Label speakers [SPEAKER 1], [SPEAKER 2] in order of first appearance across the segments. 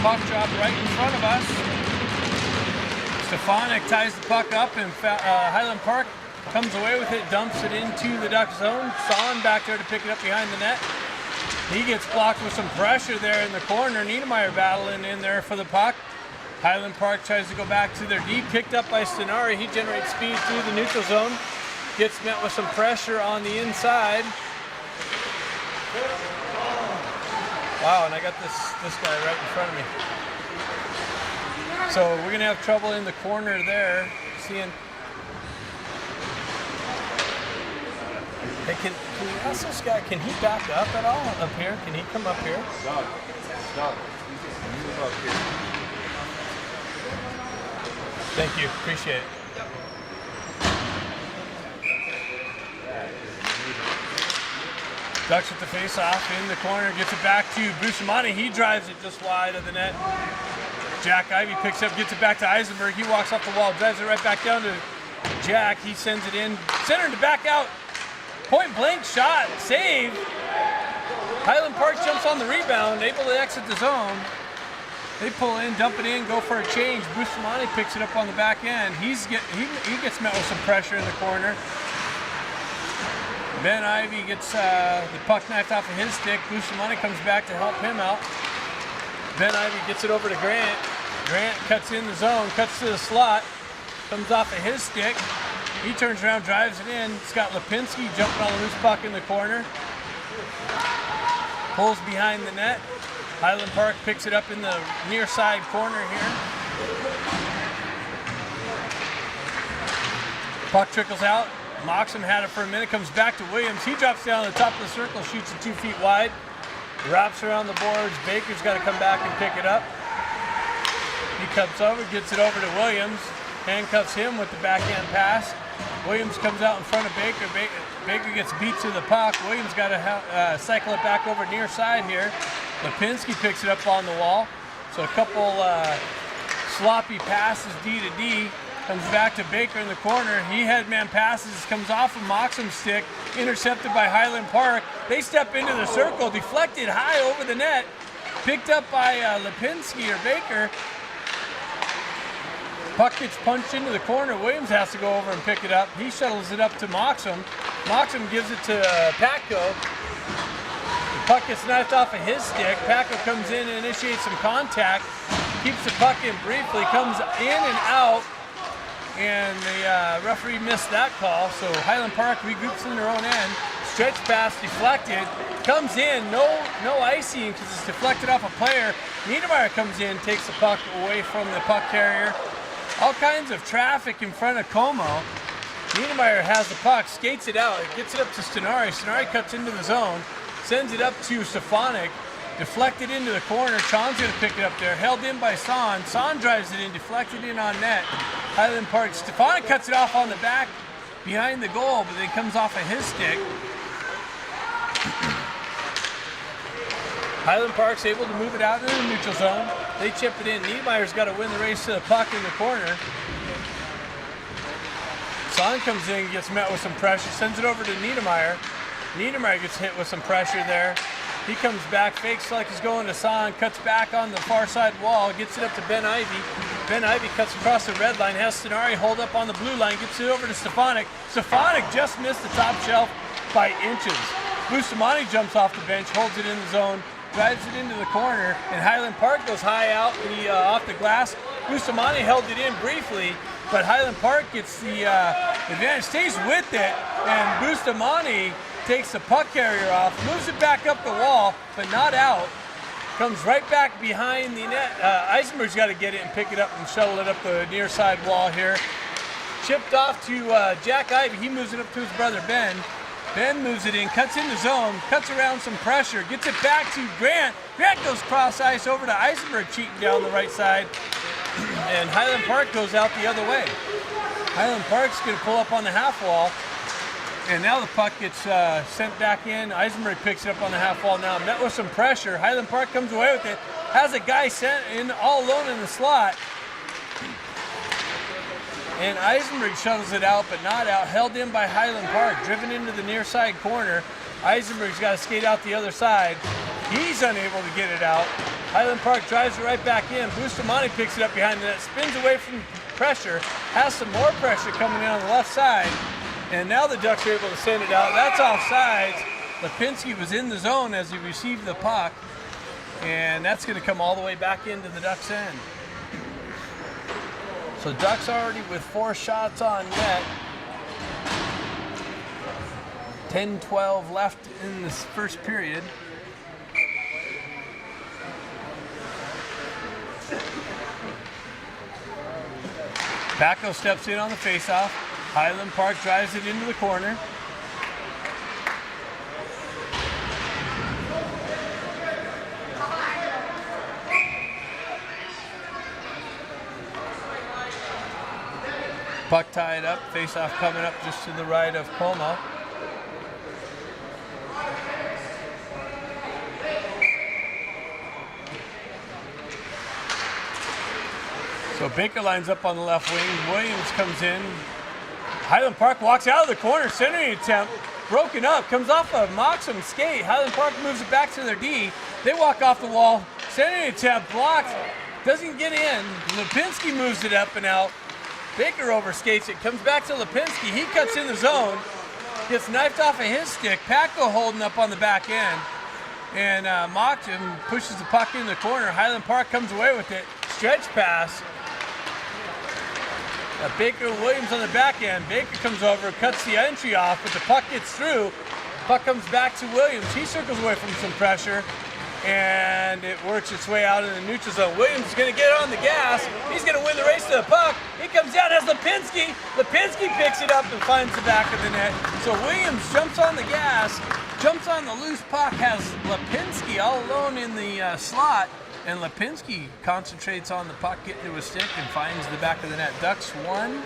[SPEAKER 1] puck drop right in front of us. Stefanik ties the puck up, and Highland Park comes away with it, dumps it into the Duck zone. Son back there to pick it up behind the net. He gets blocked with some pressure there in the corner. Niedermeyer battling in there for the puck. Highland Park tries to go back to their D, picked up by Stenari. He generates speed through the neutral zone. Gets met with some pressure on the inside. Wow, and I got this guy right in front of me. So we're gonna have trouble in the corner there. Seeing. Hey, can you ask this guy, can he back up at all up here? Can he come up here?
[SPEAKER 2] Doug, move up here.
[SPEAKER 1] Thank you, appreciate it. Ducks with the face-off in the corner, gets it back to Bustamante. He drives it just wide of the net. Jack Ivey picks up, gets it back to Eisenberg. He walks off the wall, drives it right back down to Jack. He sends it in, center to back out. Point blank shot, save. Highland Park jumps on the rebound, able to exit the zone. They pull in, dump it in, go for a change. Bustamante picks it up on the back end. He gets met with some pressure in the corner. Ben Ivey gets the puck knifed off of his stick. Bustamante comes back to help him out. Ben Ivey gets it over to Grant. Grant cuts in the zone, cuts to the slot, comes off of his stick. He turns around, drives it in. Scott Lipinski jumping on a loose puck in the corner. Pulls behind the net. Highland Park picks it up in the near side corner here. Puck trickles out. Moxham had it for a minute, comes back to Williams. He drops down on the top of the circle, shoots it 2 feet wide. Wraps around the boards. Baker's got to come back and pick it up. He comes over, gets it over to Williams. Handcuffs him with the backhand pass. Williams comes out in front of Baker. Baker gets beat to the puck. Williams got to cycle it back over near side here. Lipinski picks it up on the wall. So a couple sloppy passes D to D. Comes back to Baker in the corner. He headman passes, comes off of Moxham's stick, intercepted by Highland Park. They step into the circle, deflected high over the net, picked up by Lipinski or Baker. Puck gets punched into the corner. Williams has to go over and pick it up. He shuttles it up to Moxham. Moxham gives it to Patko. The puck gets knifed off of his stick. Patko comes in and initiates some contact. Keeps the puck in briefly, comes in and out. And the referee missed that call, so Highland Park regroups in their own end. Stretch pass deflected, comes in, no icing because it's deflected off a player. Niedermeyer comes in, takes the puck away from the puck carrier. All kinds of traffic in front of Como. Niedermeyer has the puck, skates it out, gets it up to Stenari. Stenari cuts into the zone, sends it up to Stefanik. Deflected into the corner. Chon's going to pick it up there. Held in by Son. Son drives it in, deflected in on net. Highland Park. Stefanik cuts it off on the back behind the goal, but then comes off of his stick. Highland Park's able to move it out into the neutral zone. They chip it in. Niedermeyer's got to win the race to the puck in the corner. Son comes in, gets met with some pressure, sends it over to Niedermeyer. Niedermeyer gets hit with some pressure there. He comes back, fakes like he's going to Son, cuts back on the far side wall, gets it up to Ben Ivey. Ben Ivey cuts across the red line, has Stenari hold up on the blue line, gets it over to Stefanik. Stefanik just missed the top shelf by inches. Bustamante jumps off the bench, holds it in the zone, drives it into the corner, and Highland Park goes high out off the glass. Bustamante held it in briefly, but Highland Park gets the advantage, stays with it, and Bustamante takes the puck carrier off, moves it back up the wall, but not out. Comes right back behind the net. Eisenberg's got to get it and pick it up and shuttle it up the near side wall here. Chipped off to Jack Ivey. He moves it up to his brother Ben. Ben moves it in, cuts in the zone, cuts around some pressure, gets it back to Grant. Grant goes cross ice over to Eisenberg, cheating down the right side. And Highland Park goes out the other way. Highland Park's going to pull up on the half wall. And now the puck gets sent back in. Eisenberg picks it up on the half wall now. Met with some pressure. Highland Park comes away with it. Has a guy sent in all alone in the slot. And Eisenberg shuttles it out, but not out. Held in by Highland Park. Driven into the near side corner. Eisenberg's got to skate out the other side. He's unable to get it out. Highland Park drives it right back in. Bustamante picks it up behind the net, spins away from pressure, has some more pressure coming in on the left side, and now the Ducks are able to send it out. That's offsides. Lipinski was in the zone as he received the puck, and that's going to come all the way back into the Ducks' end. So Ducks already with 4 shots on net. 10-12 left in this first period. Backo steps in on the faceoff. Highland Park drives it into the corner. Puck tied up, faceoff coming up just to the right of Como. So Baker lines up on the left wing. Williams comes in. Highland Park walks out of the corner, centering attempt, broken up, comes off a Moxham skate. Highland Park moves it back to their D. They walk off the wall, centering attempt, blocked, doesn't get in. Lipinski moves it up and out. Baker overskates it, comes back to Lipinski. He cuts in the zone, gets knifed off of his stick. Packo holding up on the back end. And Moxham pushes the puck in the corner. Highland Park comes away with it. Stretch pass. Baker Williams on the back end. Baker comes over, cuts the entry off, but the puck gets through. Puck comes back to Williams. He circles away from some pressure, and it works its way out in the neutral zone. Williams is going to get on the gas. He's going to win the race to the puck. He comes down, has Lipinski. Lipinski picks it up and finds the back of the net. So Williams jumps on the gas, jumps on the loose puck, has Lipinski all alone in the slot. And Lipinski concentrates on the puck, getting to a stick, and finds the back of the net. Ducks 1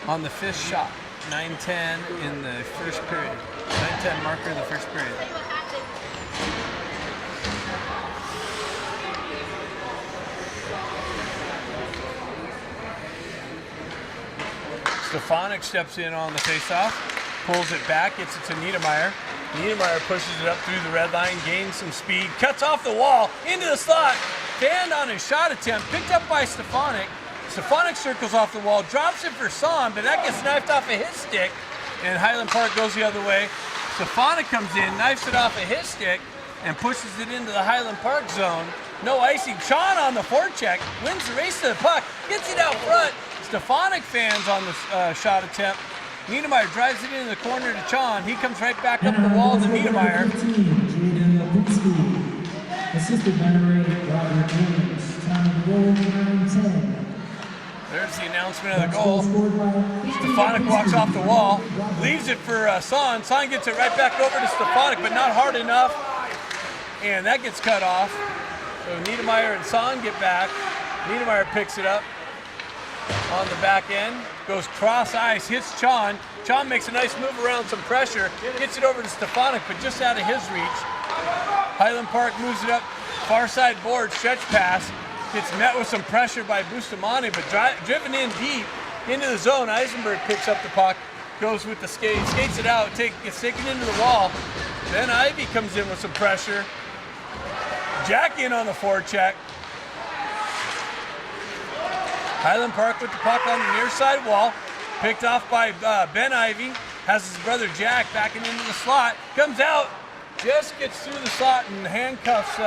[SPEAKER 1] on the 5th shot. 9-10 in the first period. 9-10 marker in the first period. Stefanik steps in on the faceoff, pulls it back, gets it to Niedermeyer. Niedermeyer pushes it up through the red line, gains some speed, cuts off the wall, into the slot, fanned on his shot attempt, picked up by Stefanik. Stefanik circles off the wall, drops it for Son, but that gets knifed off of his stick, and Highland Park goes the other way. Stefanik comes in, knifes it off of his stick, and pushes it into the Highland Park zone. No icing. Sean on the forecheck, wins the race to the puck, gets it out front. Stefanik fans on the shot attempt. Niedermeyer drives it into the corner to Chon. He comes right back up the wall to Niedermeyer.
[SPEAKER 3] Assisted by Robert Williams. Time of goal 9-10.
[SPEAKER 1] There's the announcement of the goal. Stefanik walks off the wall, leaves it for Son. Son gets it right back over to Stefanik, but not hard enough. And that gets cut off. So Niedermeyer and Son get back. Niedermeyer picks it up on the back end, goes cross ice, hits Chon. Chon makes a nice move around some pressure, gets it over to Stefanik, but just out of his reach. Highland Park moves it up, far side board, stretch pass, gets met with some pressure by Bustamante, but driven in deep into the zone. Eisenberg picks up the puck, goes with the skate, skates it out, gets taken into the wall. Then Ivy comes in with some pressure. Jack in on the forecheck. Highland Park with the puck on the near side wall, picked off by Ben Ivy, has his brother Jack backing into the slot, comes out, just gets through the slot and handcuffs,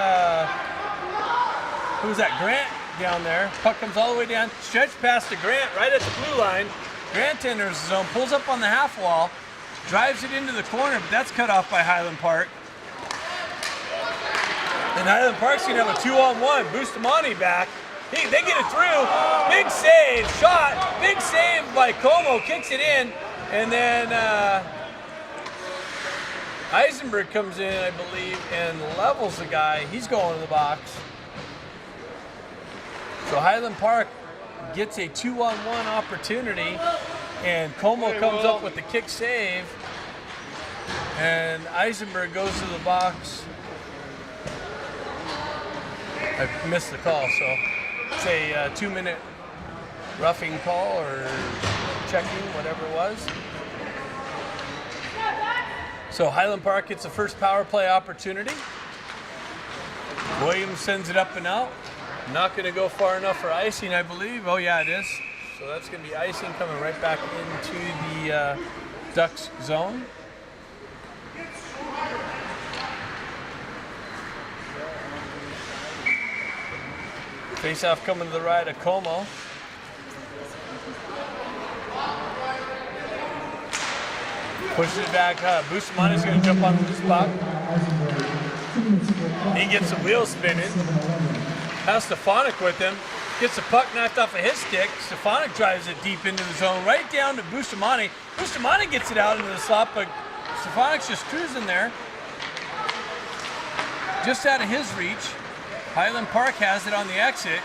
[SPEAKER 1] who's that, Grant down there. Puck comes all the way down, stretch pass to Grant right at the blue line. Grant enters the zone, pulls up on the half wall, drives it into the corner, but that's cut off by Highland Park. And Highland Park's gonna have a 2-on-1, Bustamante back. They get it through, big save, shot, big save by Como, kicks it in, and then Eisenberg comes in, I believe, and levels the guy. He's going to the box. So Highland Park gets a 2-on-1 opportunity, and Como comes up with the kick save, and Eisenberg goes to the box. I missed the call, so it's a 2-minute roughing call or checking, whatever it was. So Highland Park gets the first power play opportunity. Williams sends it up and out. Not going to go far enough for icing, I believe. Oh, yeah, it is. So that's going to be icing coming right back into the Ducks zone. Face-off coming to the right of Como. Pushes it back. Bustamante is going to jump on the loose puck. He gets the wheels spinning. Has Stefanik with him. Gets the puck knocked off of his stick. Stefanik drives it deep into the zone, right down to Bustamante. Bustamante gets it out into the slot, but Stefanik's just cruising there. Just out of his reach. Highland Park has it on the exit.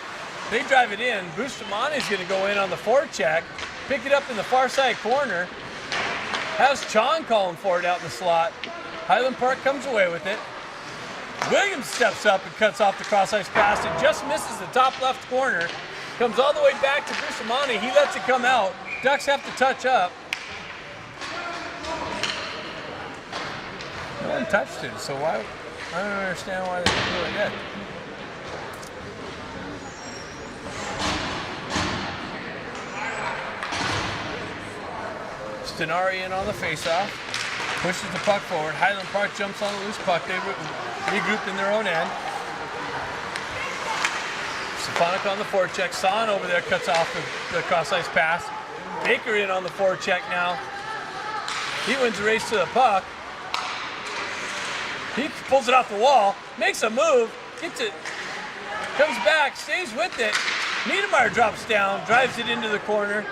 [SPEAKER 1] They drive it in. Bustamante's going to go in on the forecheck. Pick it up in the far side corner. Has Chong calling for it out in the slot. Highland Park comes away with it. Williams steps up and cuts off the cross-ice pass and just misses the top left corner. Comes all the way back to Bustamante. He lets it come out. Ducks have to touch up. No one touched it, so why? I don't understand why they didn't do it yet. Stenari in on the face-off. Pushes the puck forward. Highland Park jumps on the loose puck. They regrouped in their own end. Stefanik on the forecheck. Son over there cuts off the cross-ice pass. Baker in on the forecheck now. He wins the race to the puck. He pulls it off the wall, makes a move, gets it, comes back, stays with it. Niedermeyer drops down, drives it into the corner.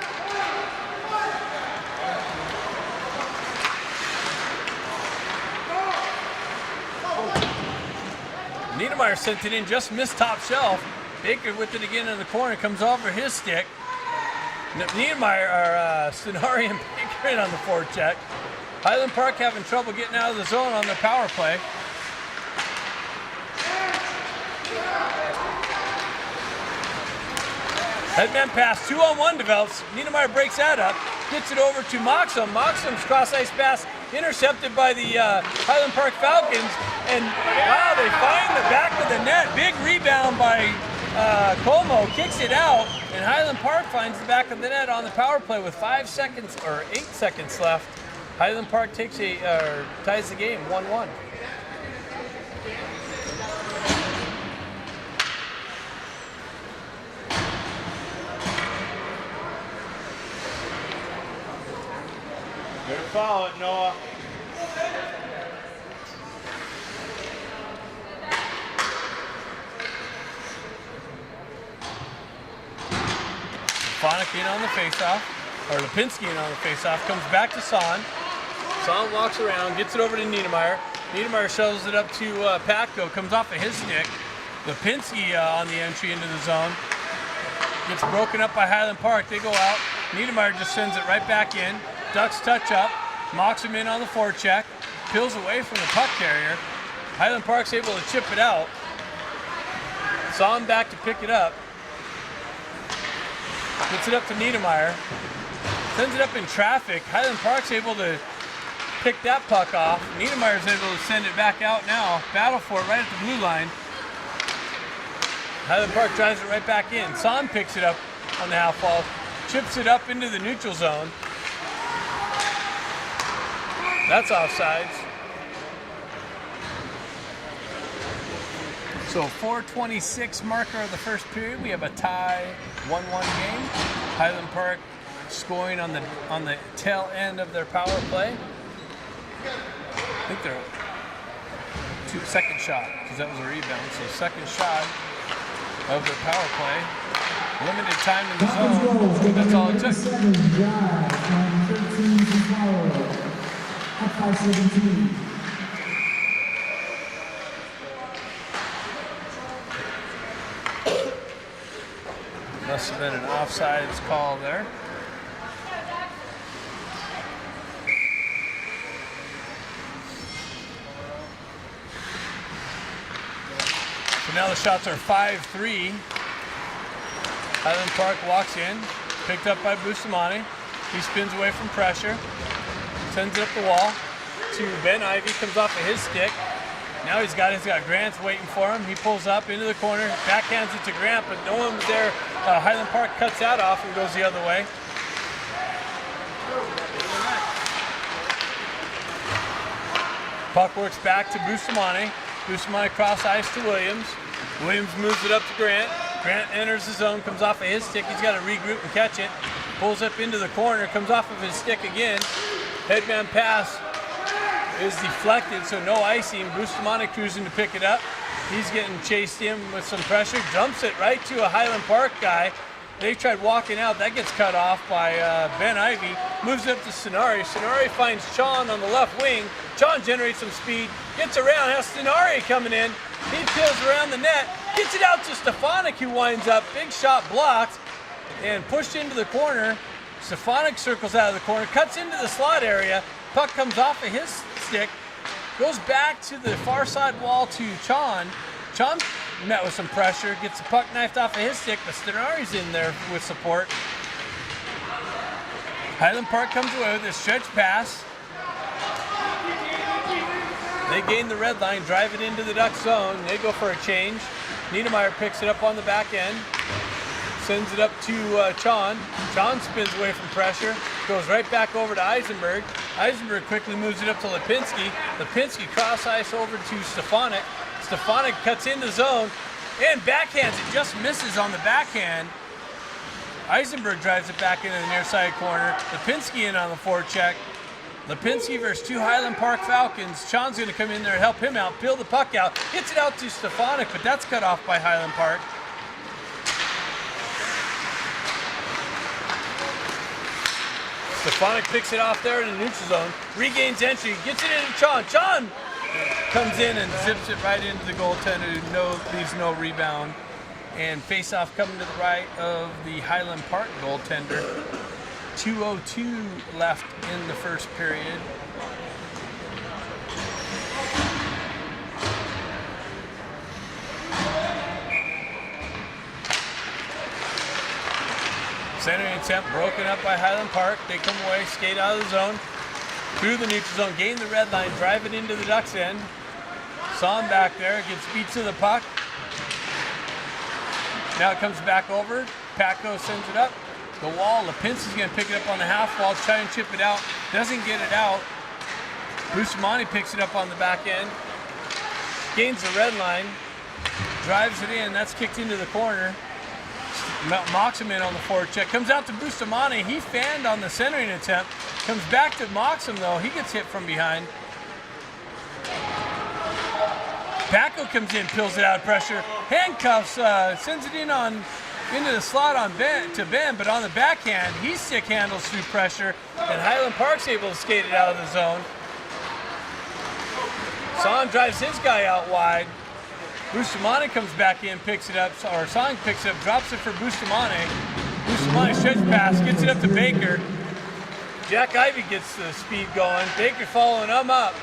[SPEAKER 1] Niedermeyer sent it in, just missed top shelf. Baker with it again in the corner, comes over his stick. Niedermeyer, or Stenari and Baker in on the forecheck. Highland Park having trouble getting out of the zone on their power play. Headman pass, 2-on-1 develops. Niedermeyer breaks that up, gets it over to Moxham. Moxham's cross-ice pass intercepted by the Highland Park Falcons. And wow, they find the back of the net. Big rebound by Como, kicks it out. And Highland Park finds the back of the net on the power play with 5 seconds or 8 seconds left. Highland Park ties the game 1-1.
[SPEAKER 2] Better follow it, Noah.
[SPEAKER 1] Stefanik in on the faceoff, or Lipinski in on the faceoff, comes back to Son. Son walks around, gets it over to Niedermeyer. Niedermeyer shovels it up to Patko, comes off of his stick. Lipinski on the entry into the zone. Gets broken up by Highland Park. They go out. Niedermeyer just sends it right back in. Ducks touch up. Mocks him in on the forecheck. Peels away from the puck carrier. Highland Park's able to chip it out. Son back to pick it up. Gets it up to Niedermeyer. Sends it up in traffic. Highland Park's able to pick that puck off. Niedermeyer's able to send it back out now. Battle for it right at the blue line. Highland Park drives it right back in. Son picks it up on the half wall. Chips it up into the neutral zone. That's offsides. So 4:26 marker of the first period. We have a tie 1-1 game. Highland Park scoring on the tail end of their power play. I think they're second shot, because that was a rebound. So second shot of their power play. Limited time in the zone. That's all it took.
[SPEAKER 3] 7 drive from 13 to follow. Up by 17.
[SPEAKER 1] Must have been an offsides call there. So now the shots are 5-3. Highland Park walks in, picked up by Bustamante. He spins away from pressure, sends it up the wall to Ben Ivey, comes off of his stick. Now he's got Grant's waiting for him. He pulls up into the corner, backhands it to Grant, but no one was there. Highland Park cuts that off and goes the other way. Puck works back to Bustamante. Bustamante cross ice to Williams. Williams moves it up to Grant. Grant enters the zone, comes off of his stick. He's got to regroup and catch it. Pulls up into the corner, comes off of his stick again. Headman pass is deflected, so no icing. Bustamante cruising to pick it up. He's getting chased in with some pressure. Dumps it right to a Highland Park guy. They tried walking out. That gets cut off by Ben Ivy. Moves up to Sonari. Sonari finds Chon on the left wing. Chon generates some speed. Gets around. Has Sonari coming in. He peels around the net. Gets it out to Stefanik, who winds up. Big shot blocked and pushed into the corner. Stefanik circles out of the corner. Cuts into the slot area. Puck comes off of his stick. Goes back to the far side wall to Chon. Chon met with some pressure, gets the puck knifed off of his stick, but Stenari's in there with support. Highland Park comes away with a stretch pass. They gain the red line, drive it into the Duck zone. They go for a change. Niedermeyer picks it up on the back end. Sends it up to Chon. Chon spins away from pressure. Goes right back over to Eisenberg. Eisenberg quickly moves it up to Lipinski. Lipinski cross ice over to Stefanik. Stefanik cuts in the zone and backhands it. Just misses on the backhand. Eisenberg drives it back into the near side corner. Lipinski in on the forecheck. Lipinski versus two Highland Park Falcons. Chon's going to come in there and help him out. Peel the puck out. Gets it out to Stefanik, but that's cut off by Highland Park. Stefanik picks it off there in the neutral zone. Regains entry. Gets it into Chon. Chon comes in and zips it right into the goaltender, who leaves no rebound. And face-off coming to the right of the Highland Park goaltender. 2:02 left in the first period. Centering attempt broken up by Highland Park. They come away, skate out of the zone. Through the neutral zone, gain the red line, drive it into the Ducks end. Saw him back there, gets beat to the puck. Now it comes back over. Paco sends it up. The wall, Lipinski's going to pick it up on the half wall, try and chip it out. Doesn't get it out. Bustamante picks it up on the back end. Gains the red line. Drives it in. That's kicked into the corner. Moxham in on the forward check. Comes out to Bustamante. He fanned on the centering attempt. Comes back to Moxham though. He gets hit from behind. Paco comes in, peels it out of pressure. Handcuffs, sends it in into the slot on Ben, but on the backhand, he stick handles through pressure, and Highland Park's able to skate it out of the zone. Son drives his guy out wide. Bustamante comes back in, picks it up, or Song picks it up, drops it for Bustamante. Bustamante stretch pass, gets it up to Baker. Jack Ivy gets the speed going. Baker following him up.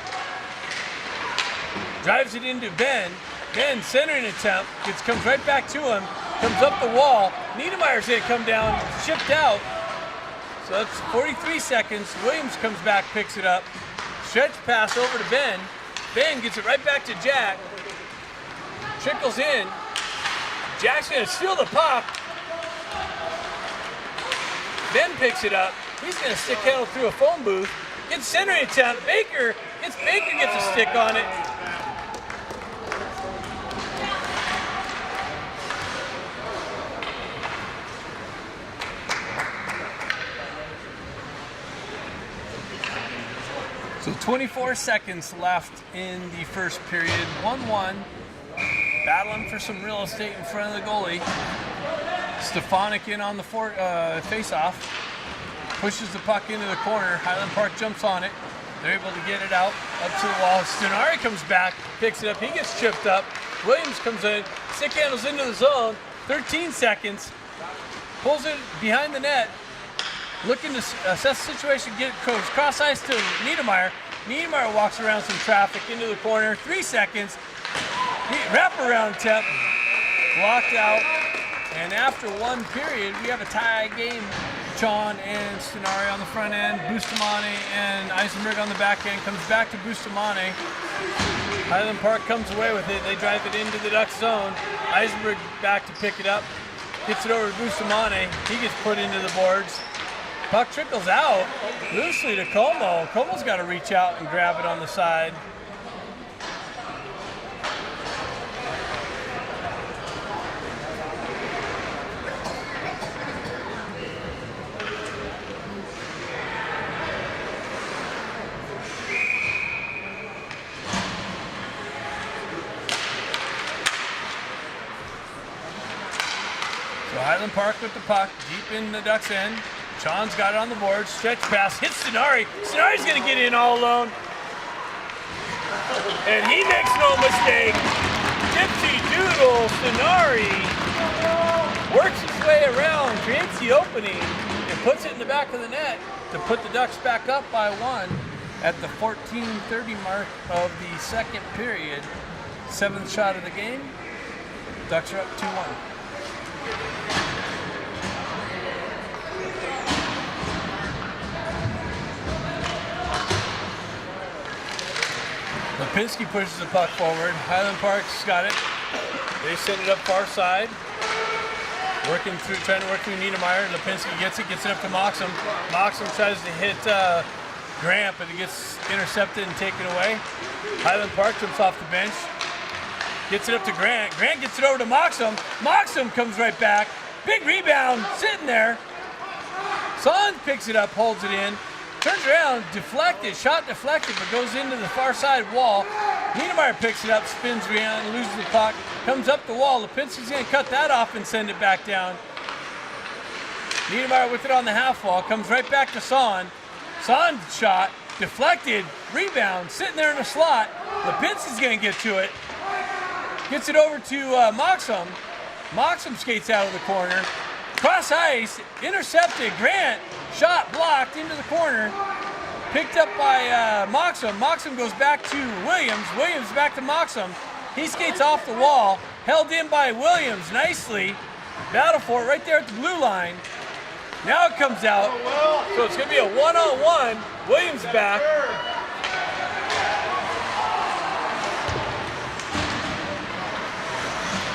[SPEAKER 1] Drives it into Ben. Ben centering attempt, comes right back to him, comes up the wall. Niedermeyer's going to come down, shipped out. So that's 43 seconds. Williams comes back, picks it up. Stretch pass over to Ben. Ben gets it right back to Jack. Trickles in. Jack's going to steal the puck. Ben picks it up. He's going to stick handle through a phone booth. Gets centering attempt. Baker gets a stick on it. So 24 seconds left in the first period. 1-1. Battling for some real estate in front of the goalie. Stefanik in on the face-off. Pushes the puck into the corner. Highland Park jumps on it. They're able to get it out up to the wall. Stenari comes back, picks it up. He gets chipped up. Williams comes in, stick handles into the zone. 13 seconds. Pulls it behind the net. Looking to assess the situation. Goes cross ice to Niedermeyer. Niedermeyer walks around some traffic into the corner. 3 seconds. Wraparound attempt. Blocked out. And after one period, we have a tie game. Chon and Stenari on the front end, Bustamante and Eisenberg on the back end. Comes back to Bustamante. Highland Park comes away with it. They drive it into the Duck zone. Eisenberg back to pick it up. Gets it over to Bustamante. He gets put into the boards. Puck trickles out loosely to Como. Como's got to reach out and grab it on the side. So Highland Park with the puck, deep in the Ducks' end. Sean's got it on the board. Stretch pass, hits Stenari. Stenari's going to get in all alone. And he makes no mistake. Gypsy Doodle Stenari works his way around, creates the opening, and puts it in the back of the net to put the Ducks back up by 1 at the 14:30 mark of the second period. 7th shot of the game. Ducks are up 2-1. Lipinski pushes the puck forward. Highland Park's got it. They send it up far side. Trying to work through Niedermeyer. Lipinski gets it up to Moxham. Moxham tries to hit Grant, but it gets intercepted and taken away. Highland Park jumps off the bench. Gets it up to Grant. Grant gets it over to Moxham. Moxham comes right back. Big rebound, sitting there. Son picks it up, holds it in. Turns around, deflected, shot deflected, but goes into the far side wall. Niedermeyer picks it up, spins around, loses the puck, comes up the wall. Lipinski's going to cut that off and send it back down. Niedermeyer with it on the half wall, comes right back to Son. Son shot, deflected, rebound, sitting there in the slot. Lipinski's going to get to it. Gets it over to Moxham. Moxham skates out of the corner. Cross ice, intercepted. Grant, shot blocked into the corner. Picked up by Moxham. Moxham goes back to Williams. Williams back to Moxham. He skates off the wall. Held in by Williams nicely. Battle for it right there at the blue line. Now it comes out. So it's going to be a one-on-one. Williams back.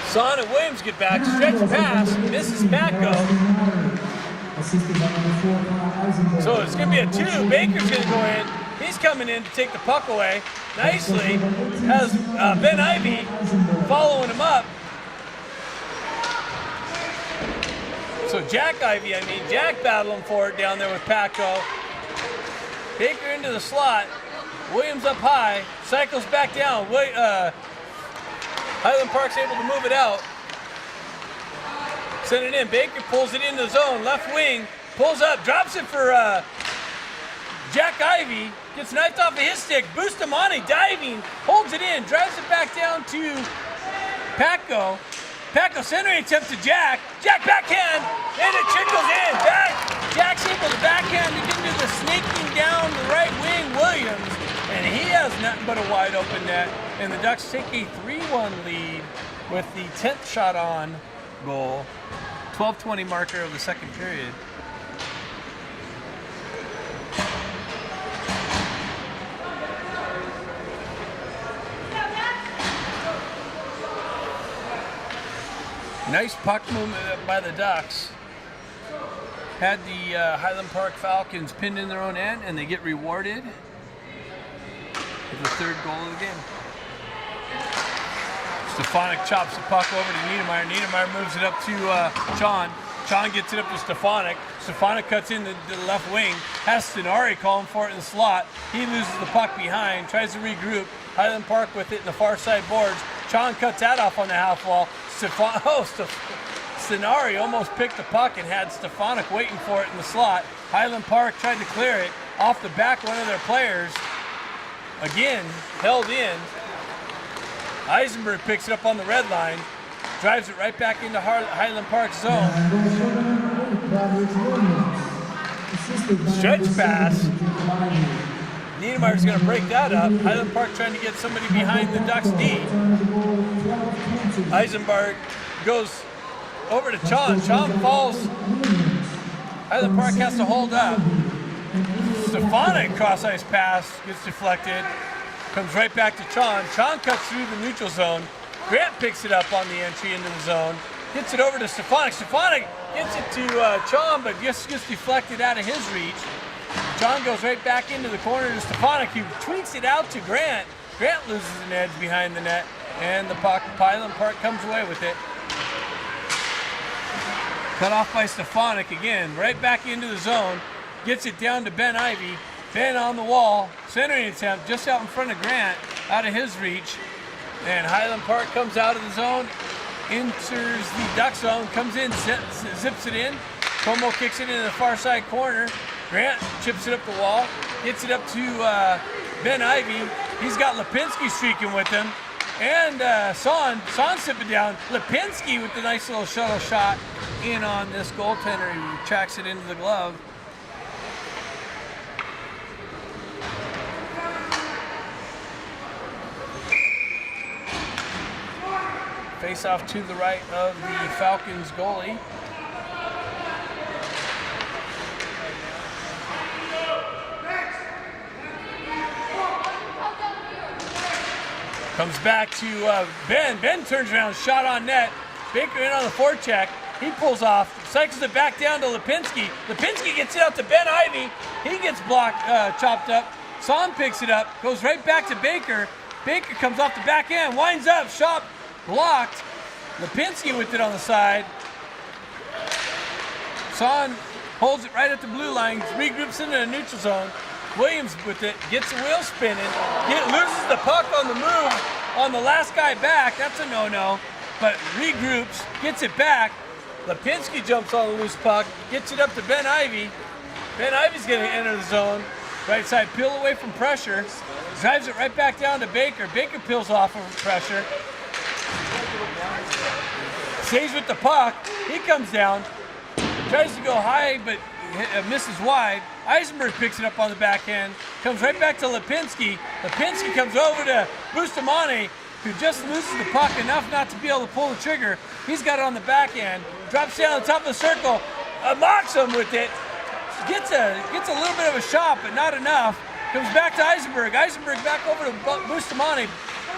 [SPEAKER 1] Son and Williams get back. Stretch pass. Misses Patko. So it's going to be a 2. Baker's going to go in. He's coming in to take the puck away nicely. Has Ben Ivy following him up. So Jack battling for it down there with Patko. Baker into the slot. Williams up high. Cycles back down. Highland Park's able to move it out. Send it in. Baker pulls it into the zone. Left wing. Pulls up. Drops it for Jack Ivy. Gets knifed off of his stick. Bustamante diving. Holds it in. Drives it back down to Patko. Patko centering attempt to Jack. Jack backhand. And it trickles in. Jack's able to backhand to get into the sneaking down the right wing Williams. And he has nothing but a wide open net. And the Ducks take a 3-1 lead with the 10th shot on goal. 12:20 marker of the second period. Nice puck movement by the Ducks. Had the Highland Park Falcons pinned in their own end, and they get rewarded with the 3rd goal of the game. Stefanik chops the puck over to Niedermeyer. Niedermeyer moves it up to Chon. Chon gets it up to Stefanik. Stefanik cuts in the left wing. Has Stenari calling for it in the slot. He loses the puck behind. Tries to regroup. Highland Park with it in the far side boards. Chon cuts that off on the half wall. Stenari almost picked the puck and had Stefanik waiting for it in the slot. Highland Park tried to clear it off the back of one of their players. Again, held in. Eisenberg picks it up on the red line. Drives it right back into Highland Park zone. Stretch pass. Niedermeyer's going to break that up. Highland Park trying to get somebody behind the Ducks D. Eisenberg goes over to Chon. Chon falls. Highland Park has to hold up. Stefanik cross-ice pass gets deflected. Comes right back to Chon. Chon cuts through the neutral zone. Grant picks it up on the entry into the zone. Gets it over to Stefanik. Stefanik gets it to Chon, but just gets deflected out of his reach. Chon goes right back into the corner to Stefanik, who tweaks it out to Grant. Grant loses an edge behind the net, and the puck, Highland Park comes away with it. Cut off by Stefanik again, right back into the zone. Gets it down to Ben Ivy. Ben on the wall, centering attempt just out in front of Grant, out of his reach. And Highland Park comes out of the zone, enters the duck zone, comes in, zips it in. Como kicks it into the far side corner. Grant chips it up the wall, gets it up to Ben Ivy. He's got Lipinski streaking with him. And Son sipping down. Lipinski with the nice little shuttle shot in on this goaltender. He tracks it into the glove. Face off to the right of the Falcons goalie. Comes back to Ben. Ben turns around, shot on net. Baker in on the forecheck. He pulls off, cycles it back down to Lipinski. Lipinski gets it out to Ben Ivy. He gets blocked, chopped up. Son picks it up, goes right back to Baker. Baker comes off the back end, winds up, shot blocked. Lipinski with it on the side. Son holds it right at the blue line, regroups into the neutral zone. Williams with it, gets the wheel spinning, loses the puck on the move on the last guy back. That's a no-no, but regroups, gets it back. Lipinski jumps on the loose puck, gets it up to Ben Ivy. Ben Ivy's going to enter the zone. Right side, peel away from pressure. Drives it right back down to Baker. Baker peels off of pressure. Stays with the puck. He comes down. Tries to go high, but misses wide. Eisenberg picks it up on the backhand. Comes right back to Lipinski. Lipinski comes over to Bustamante, who just loses the puck enough not to be able to pull the trigger. He's got it on the backhand. Drops down the top of the circle. Mocks him with it. Gets a little bit of a shot, but not enough. Comes back to Eisenberg. Eisenberg back over to Bustamante.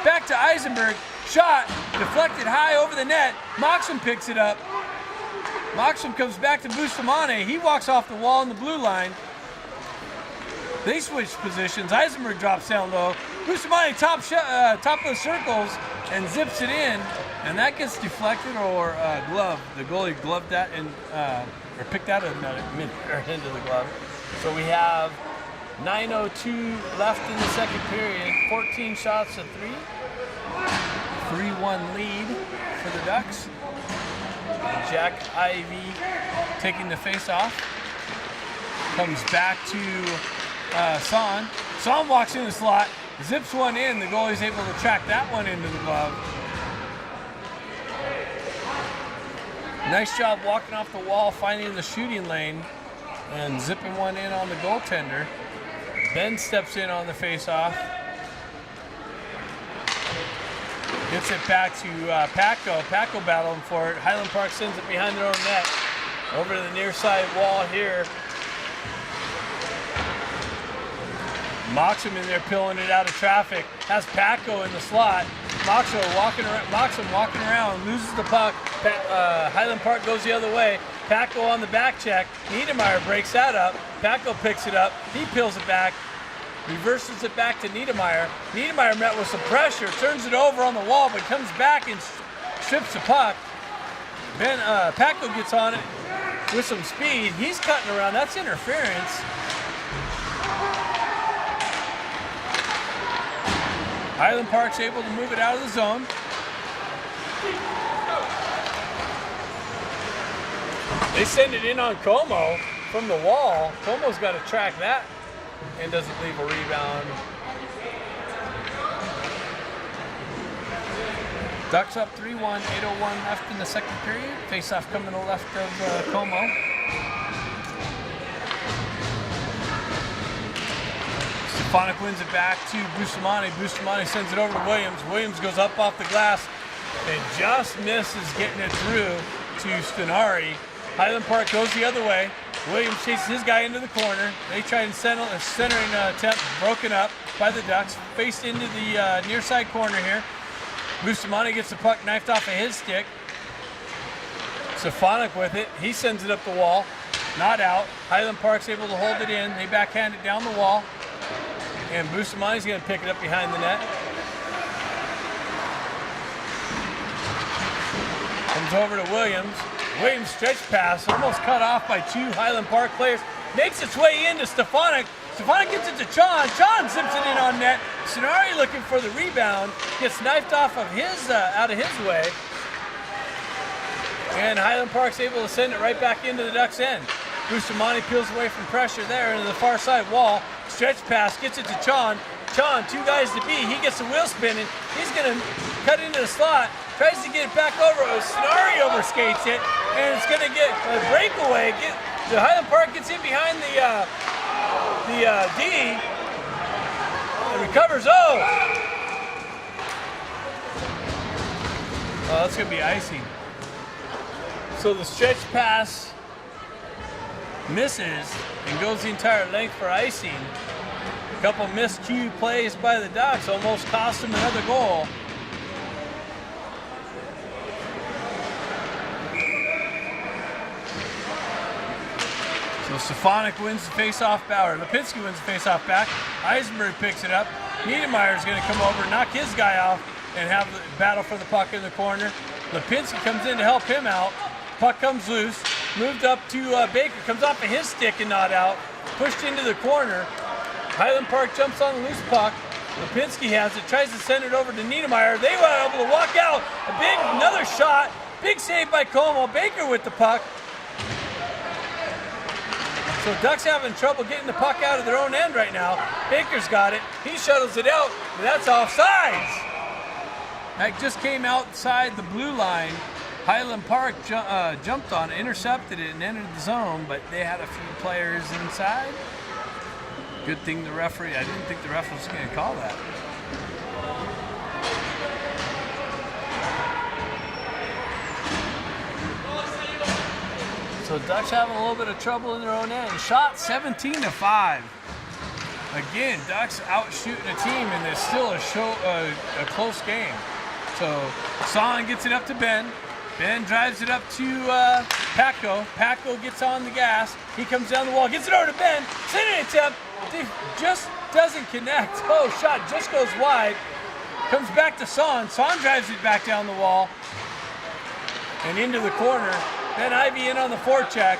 [SPEAKER 1] Back to Eisenberg. Shot. Deflected high over the net. Moxham picks it up. Moxham comes back to Bustamante. He walks off the wall on the blue line. They switch positions. Eisenberg drops down low. Bustamante top of the circles and zips it in. And that gets deflected or gloved. The goalie gloved that and or picked out into the glove. So we have 9:02 left in the second period. 14 shots to 3. 3-1 lead for the Ducks. Jack Ivy taking the face-off. Comes back to Son. Son walks in the slot, zips one in. The goalie's able to track that one into the glove. Nice job walking off the wall, finding the shooting lane, and zipping one in on the goaltender. Ben steps in on the face-off. Gets it back to Paco. Paco battling for it. Highland Park sends it behind their own net. Over to the near side wall here. Moxham in there peeling it out of traffic. Has Paco in the slot. Moxham walking around, loses the puck. Highland Park goes the other way. Paco on the back check. Niedermeyer breaks that up. Paco picks it up. He peels it back. Reverses it back to Niedermeyer. Niedermeyer met with some pressure, turns it over on the wall, but comes back and strips the puck. Paco gets on it with some speed. He's cutting around. That's interference. Highland Park's able to move it out of the zone. They send it in on Como from the wall. Como's got to track that and doesn't leave a rebound. Ducks up 3-1, 8:01 left in the second period. Face-off coming to the left of Como. Stefanik wins it back to Bustamante. Bustamante sends it over to Williams. Williams goes up off the glass and just misses getting it through to Stenari. Highland Park goes the other way. Williams chases his guy into the corner. They try and centering attempt, broken up. by the Ducks, faced into the near side corner here. Bustamante gets the puck knifed off of his stick. Stefanik with it. He sends it up the wall. Not out. Highland Park's able to hold it in. They backhand it down the wall. And Bustamante's going to pick it up behind the net. Comes over to Williams. Williams stretch pass, almost cut off by 2 Highland Park players. Makes its way into Stefanik. Stefanik gets it to Chon. Chon zips it in on net. Sonari looking for the rebound. Gets knifed off of his, out of his way. And Highland Park's able to send it right back into the Ducks' end. Bustamante peels away from pressure there into the far side wall. Stretch pass, gets it to Chon. Chon, 2 guys to beat. He gets the wheel spinning. He's going to cut into the slot. Tries to get it back over. Sonari overskates it. And it's going to get a breakaway. The Highland Park gets in behind the D. And recovers. Oh, that's going to be icing. So the stretch pass misses and goes the entire length for icing. A couple miscued plays by the Ducks almost cost them another goal. So Stefanik wins the face-off back, or Lipinski wins the face-off back. Eisenberg picks it up. Niedermeyer's going to come over, knock his guy off, and have the battle for the puck in the corner. Lipinski comes in to help him out. Puck comes loose, moved up to Baker, comes off of his stick and not out. Pushed into the corner. Highland Park jumps on the loose puck. Lipinski has it, tries to send it over to Niedermeyer. They were able to walk out. Another shot. Big save by Como. Baker with the puck. So Ducks having trouble getting the puck out of their own end right now. Baker's got it. He shuttles it out, but that's offsides. That just came outside the blue line. Highland Park jumped on it, intercepted it, and entered the zone, but they had a few players inside. Good thing the referee, I didn't think the ref was going to call that. So Ducks having a little bit of trouble in their own end. Shot 17-5. Again, Ducks out shooting a team, and there's still a close game. So Son gets it up to Ben. Ben drives it up to Paco. Paco gets on the gas. He comes down the wall, gets it over to Ben. Sending attempt. Just doesn't connect. Oh, shot just goes wide. Comes back to Son. Son drives it back down the wall and into the corner. Ben Ivy in on the forecheck,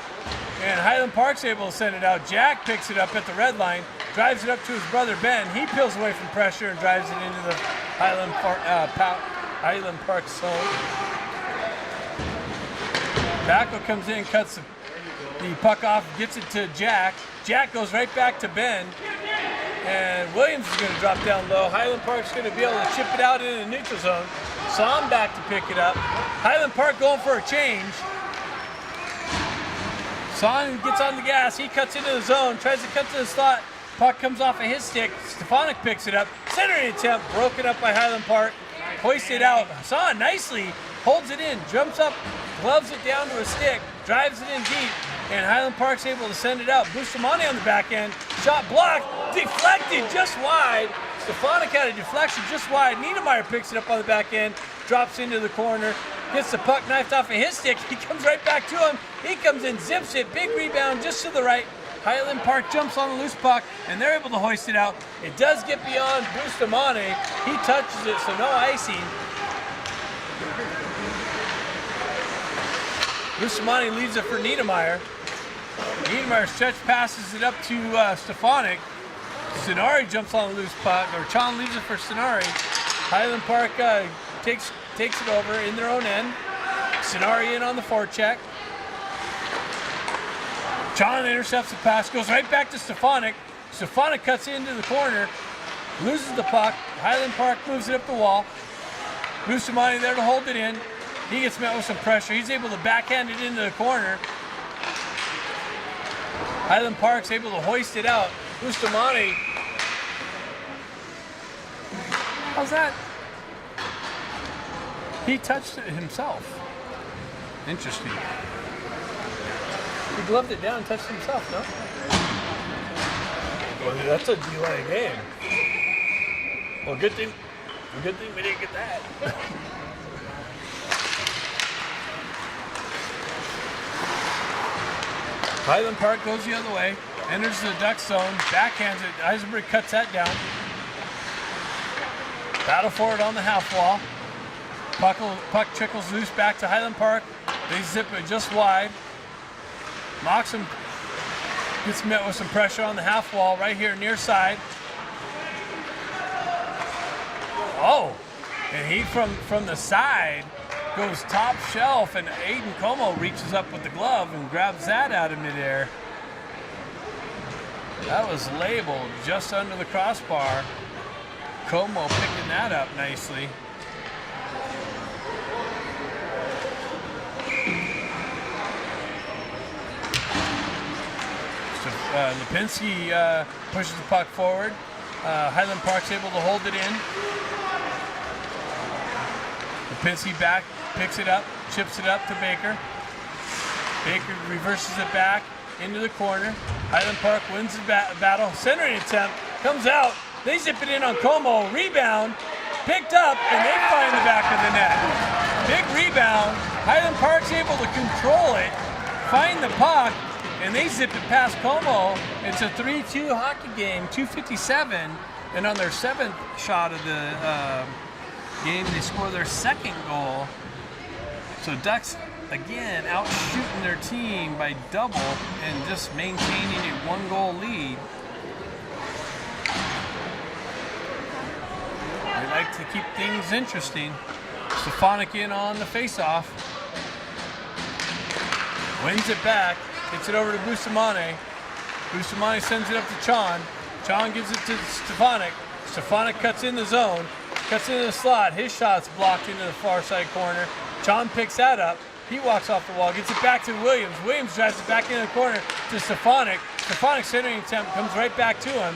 [SPEAKER 1] and Highland Park's able to send it out. Jack picks it up at the red line, drives it up to his brother Ben. He peels away from pressure and drives it into the Highland Park zone. Paco comes in, cuts the puck off, gets it to Jack. Jack goes right back to Ben, and Williams is going to drop down low. Highland Park's going to be able to chip it out into the neutral zone. Sam back to pick it up. Highland Park going for a change. Son gets on the gas, he cuts into the zone, tries to cut to the slot. Puck comes off of his stick. Stefanik picks it up. Centering attempt, broken up by Highland Park. Hoisted out. Son nicely holds it in, jumps up, gloves it down to a stick, drives it in deep, and Highland Park's able to send it out. Bustamante on the back end. Shot blocked, deflected just wide. Stefanik had a deflection just wide. Niedermeyer picks it up on the back end, drops into the corner, gets the puck knifed off of his stick. He comes right back to him. He comes in, zips it, big rebound just to the right. Highland Park jumps on the loose puck, and they're able to hoist it out. It does get beyond Bustamante. He touches it, so no icing. Bustamante leaves it for Niedermeyer. Niedermeyer stretch passes it up to Stefanik. Sonari jumps on the loose puck, or Chon leaves it for Sonari. Highland Park takes it over in their own end. Sonari in on the forecheck. Chon intercepts the pass, goes right back to Stefanik. Stefanik cuts into the corner, loses the puck. Highland Park moves it up the wall. Bustamante there to hold it in. He gets met with some pressure. He's able to backhand it into the corner. Highland Park's able to hoist it out. Bustamante. How's that? He touched it himself. Interesting. He gloved it down and touched himself, no? Well, that's a delay game. Well, good thing we didn't get that. Highland Park goes the other way, enters the Duck zone, backhands it. Eisenberg cuts that down. Battle for it on the half wall. Puck trickles loose back to Highland Park. They zip it just wide. Moxham gets met with some pressure on the half wall right here near side. Oh, and he from the side goes top shelf, and Aiden Como reaches up with the glove and grabs that out of midair. That was labeled just under the crossbar. Como picking that up nicely. Lipinski pushes the puck forward. Highland Park's able to hold it in. Lipinski back, picks it up, chips it up to Baker. Baker reverses it back into the corner. Highland Park wins the battle. Centering attempt comes out. They zip it in on Como. Rebound, picked up, and they find the back of the net. Big rebound. Highland Park's able to control it, find the puck, and they zip it past Como. It's a 3-2 hockey game, 2:57, and on their 7th shot of the game, they score their 2nd goal. So Ducks, again, out shooting their team by double and just maintaining a 1-goal lead. They like to keep things interesting. Stefanik in on the face-off. Wins it back. Gets it over to Bustamante. Bustamante sends it up to Chon. Chon gives it to Stefanik. Stefanik cuts in the zone. Cuts into the slot. His shot's blocked into the far side corner. Chon picks that up. He walks off the wall. Gets it back to Williams. Williams drives it back into the corner to Stefanik. Stefanik's centering attempt comes right back to him.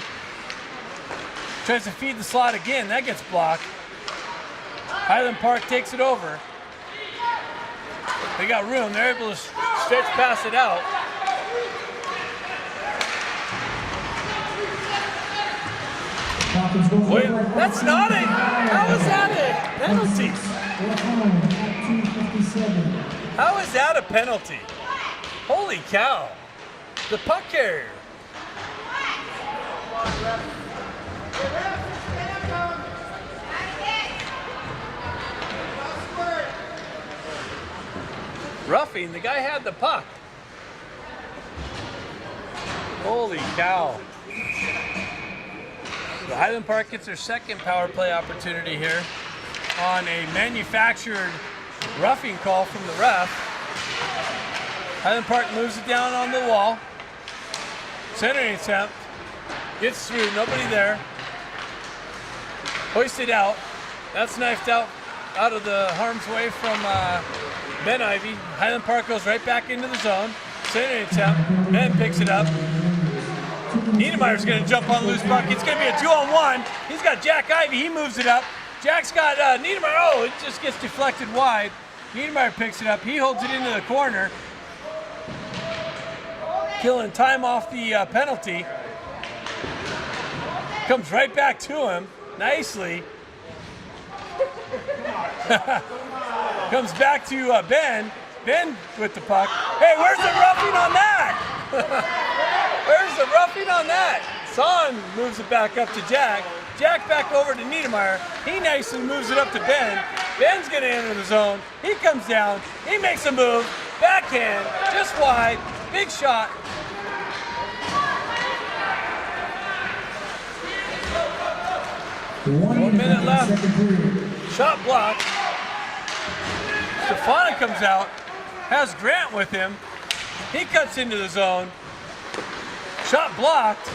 [SPEAKER 1] Tries to feed the slot again. That gets blocked. Highland Park takes it over. They got room. They're able to stretch past it out. Wait, that's not it. How is that a penalty? How is that a penalty? Holy cow. The puck carrier. Roughing, the guy had the puck. Holy cow. The Highland Park gets their 2nd power play opportunity here on a manufactured roughing call from the ref. Highland Park moves it down on the wall. Centering attempt. Gets through, nobody there. Hoisted out. That's knifed out of the harm's way from Ben Ivy. Highland Park goes right back into the zone. Centering attempt. Ben picks it up. Niedermeyer's going to jump on the loose puck. It's going to be a 2-on-1. He's got Jack Ivy. He moves it up. Jack's got Niedermeyer. Oh, it just gets deflected wide. Niedermeyer picks it up. He holds it into the corner. Killing time off the penalty. Comes right back to him. Nicely. Comes back to Ben. Ben with the puck. Hey, where's the roughing on that? Where's the roughing on that? Son moves it back up to Jack. Jack back over to Niedermeyer. He nicely moves it up to Ben. Ben's going to enter the zone. He comes down. He makes a move. Backhand, just wide. Big shot. One minute left. Shot blocked. Stefanik comes out. Has Grant with him. He cuts into the zone. Shot blocked.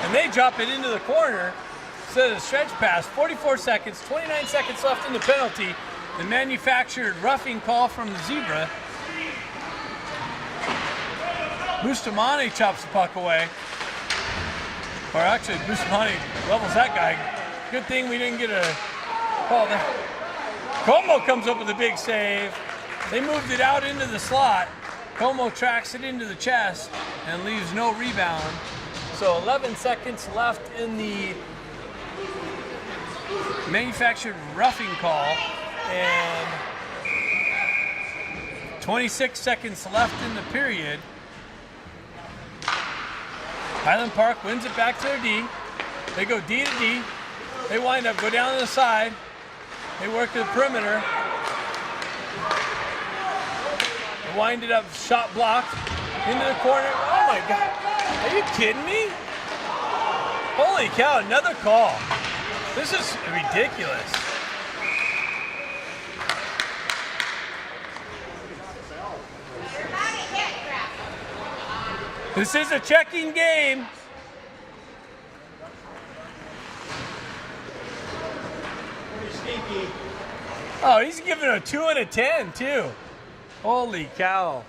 [SPEAKER 1] And they drop it into the corner. Instead of a stretch pass. 44 seconds, 29 seconds left in the penalty. The manufactured roughing call from the Zebra. Bustamante chops the puck away. Or actually, Bustamante levels that guy. Good thing we didn't get a call there. Como comes up with a big save. They moved it out into the slot. Como tracks it into the chest and leaves no rebound. So 11 seconds left in the manufactured roughing call, and 26 seconds left in the period. Highland Park wins it back to their D. They go D to D. They wind up, go down to the side. They work to the perimeter. They wind it up, shot blocked, into the corner. Oh my God, are you kidding me? Holy cow, another call. This is ridiculous. This is a checking game. Oh, he's giving a 2 and a 10 too. Holy cow.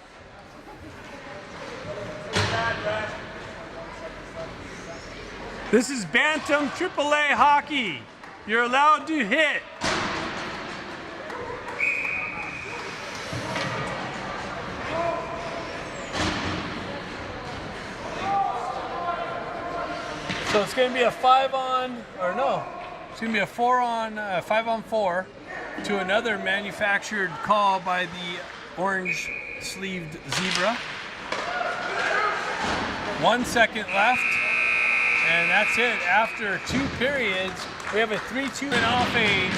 [SPEAKER 1] This is Bantam AAA hockey. You're allowed to hit. So it's going to be a 5-on, or no, it's going to be a 5-on-4 to another manufactured call by the orange-sleeved zebra. 1 second left, and that's it. After 2 periods, we have a 3-2 and off a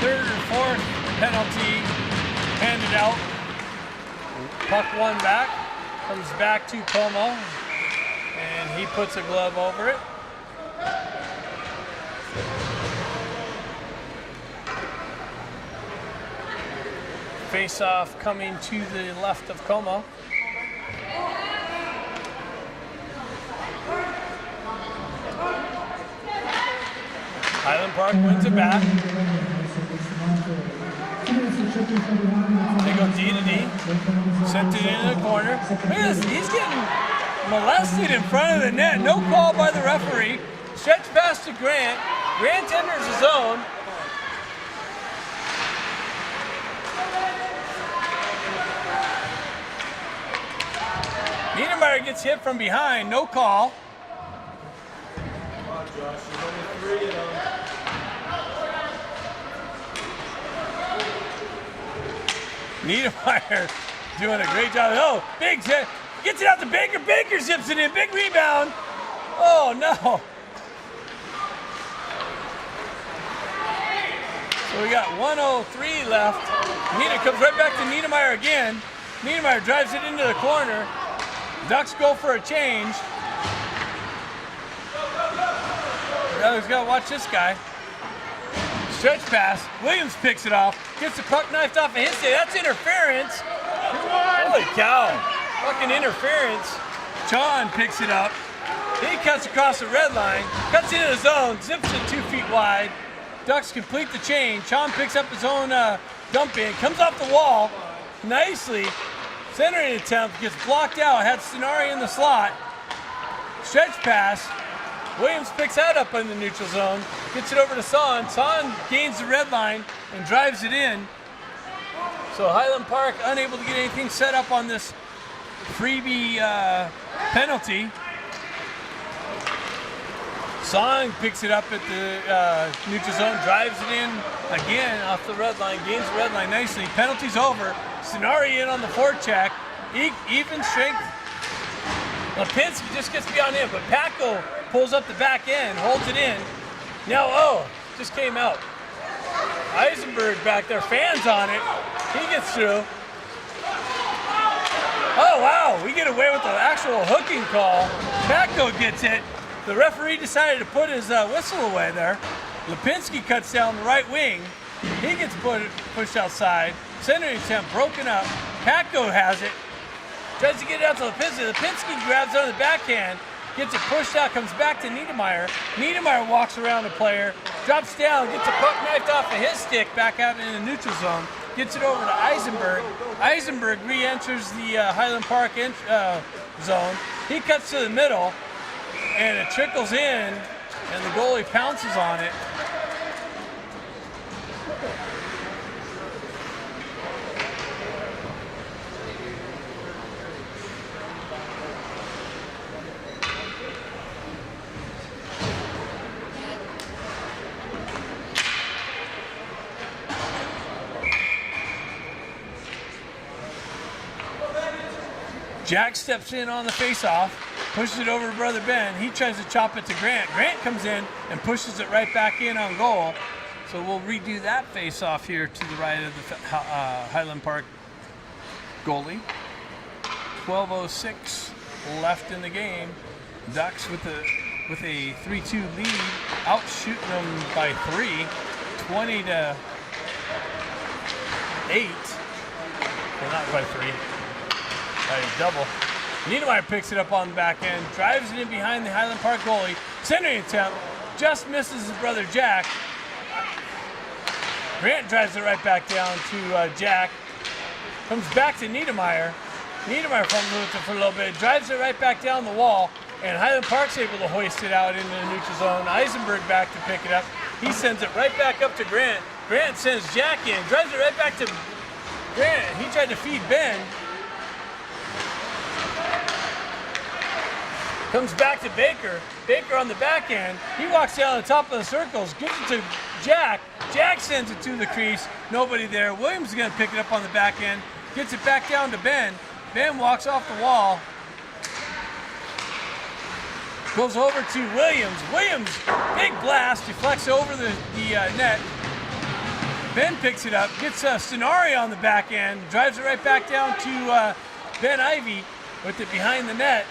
[SPEAKER 1] third or fourth penalty handed out. Puck one back, comes back to Como, and he puts a glove over it. Face-off coming to the left of Como. Highland Park wins it back. They go D to D. Sent it into the corner. Look at this, he's getting molested in front of the net. No call by the referee. Stretch pass to Grant. Grant enters the zone. Niedermeyer gets hit from behind. No call. Niedermeyer doing a great job. Oh, big hit. Gets it out to Baker. Baker zips it in. Big rebound. Oh, no. So we got 1:03 left. Nina comes right back to Niedermeyer again. Niedermeyer drives it into the corner. Ducks go for a change. He's got to watch this guy. Stretch pass. Williams picks it off. Gets the puck knifed off of his day. That's interference. Holy cow. Fucking interference. John picks it up. He cuts across the red line. Cuts into the zone. Zips it 2 feet wide. Ducks complete the change. Sean picks up his own dump in. Comes off the wall. Nicely. Centering attempt. Gets blocked out. Had Stenari in the slot. Stretch pass. Williams picks that up in the neutral zone. Gets it over to Son. Son gains the red line and drives it in. So Highland Park unable to get anything set up on this freebie penalty. Son picks it up at the neutral zone, drives it in again off the red line, gains the red line nicely. Penalty's over. Stenari in on the forecheck. Even strength. Lipinski just gets beyond him, but Paco pulls up the back end, holds it in. Now, just came out. Eisenberg back there, fans on it. He gets through. Oh, wow, we get away with the actual hooking call. Paco gets it. The referee decided to put his whistle away there. Lipinski cuts down the right wing. He gets pushed outside. Centering attempt broken up. Paco has it. Tries to get it out to Lipinski. Lipinski grabs it on the backhand. Gets it pushed out, comes back to Niedermeyer. Niedermeyer walks around the player, drops down, gets a puck knifed off of his stick back out in the neutral zone. Gets it over to Eisenberg. Eisenberg re-enters the Highland Park zone. He cuts to the middle, and it trickles in, and the goalie pounces on it. Jack steps in on the face-off, pushes it over to brother Ben. He tries to chop it to Grant. Grant comes in and pushes it right back in on goal. So we'll redo that face-off here to the right of the Highland Park goalie. 12:06 left in the game. Ducks with a 3-2 lead, out shooting them by 3, 20-8. Well, not by 3, by double. Niedermeyer picks it up on the back end, drives it in behind the Highland Park goalie. Centering attempt, just misses his brother Jack. Grant drives it right back down to Jack. Comes back to Niedermeyer. Niedermeyer fumbles it for a little bit, drives it right back down the wall, and Highland Park's able to hoist it out into the neutral zone. Eisenberg back to pick it up. He sends it right back up to Grant. Grant sends Jack in, drives it right back to Grant. He tried to feed Ben. Comes back to Baker. Baker on the back end. He walks down the top of the circles, gives it to Jack. Jack sends it to the crease. Nobody there. Williams is going to pick it up on the back end. Gets it back down to Ben. Ben walks off the wall. Goes over to Williams. Williams, big blast, deflects over the net. Ben picks it up, gets Stenari on the back end, drives it right back down to Ben Ivy with it behind the net.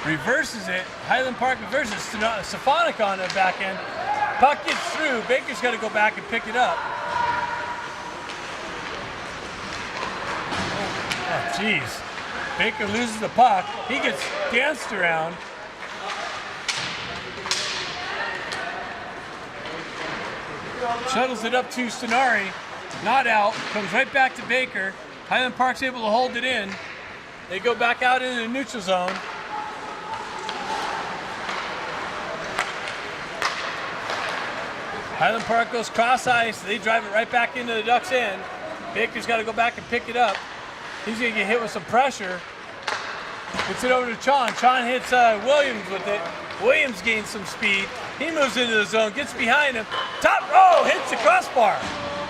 [SPEAKER 1] Reverses it. Highland Park reverses. Stefanik on the back end. Puck gets through. Baker's got to go back and pick it up. Oh, jeez. Baker loses the puck. He gets danced around. Shuttles it up to Stenari. Not out. Comes right back to Baker. Highland Park's able to hold it in. They go back out into the neutral zone. Highland Park goes cross ice. They drive it right back into the Ducks' end. Baker's got to go back and pick it up. He's going to get hit with some pressure. Gets it over to Chon. Chon hits Williams with it. Williams gains some speed. He moves into the zone, gets behind him. Top row, hits the crossbar.